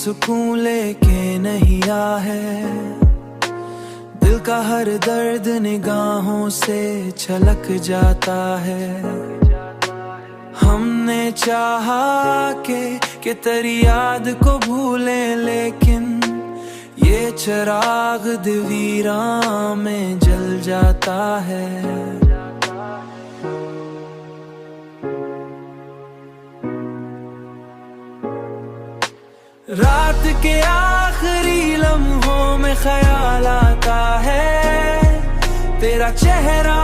सुकून लेके नहीं आ है, दिल का हर दर्द निगाहों से छलक जाता है। हमने चाहा कि तेरी याद को भूले, लेकिन ये चिराग दिवीरा में जल जाता है। रात के आखिरी लम्हों में ख्याल आता है, तेरा चेहरा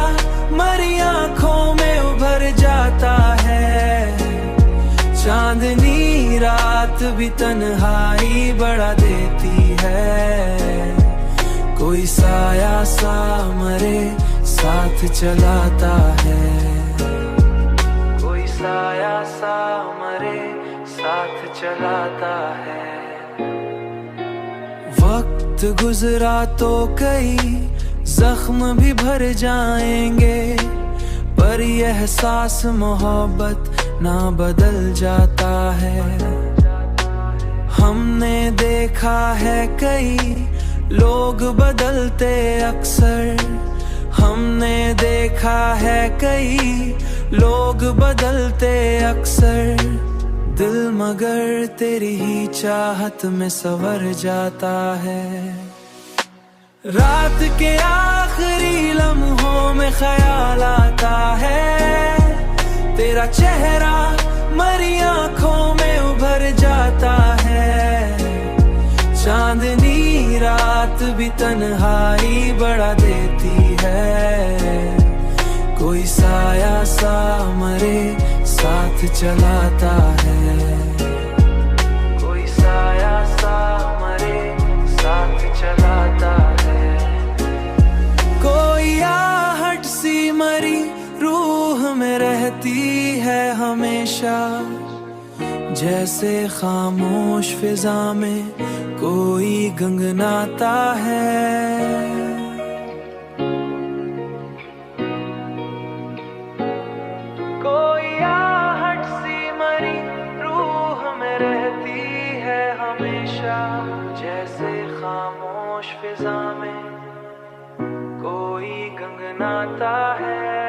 मरी आंखों में उभर जाता है। चांदनी रात भी तन्हाई बढ़ा देती है, कोई साया सा मरे साथ चलाता है, कोई साया सा मरे साथ चलाता है। वक्त गुजरा तो कई जख्म भी भर जाएंगे, पर यह एहसास मोहब्बत ना बदल जाता है। हमने देखा है कई लोग बदलते अक्सर, हमने देखा है कई लोग बदलते अक्सर। दिल मगर तेरी ही चाहत में संवर जाता है। रात के आखिरी लम्हों में ख्याल आता है, तेरा चेहरा मरी आंखों में उभर जाता है। चांदनी रात भी तन्हाई बढ़ा देती है, कोई साया सा मरे साथ चलाता है, कोई साया सा मरे साथ चलाता है। कोई आहट सी मरी रूह में रहती है हमेशा, जैसे खामोश फिजा में कोई गंगनाता है। कोई आहट सी मरी रूह में रहती है हमेशा, जैसे खामोश फिजा में कोई गंगनाता है।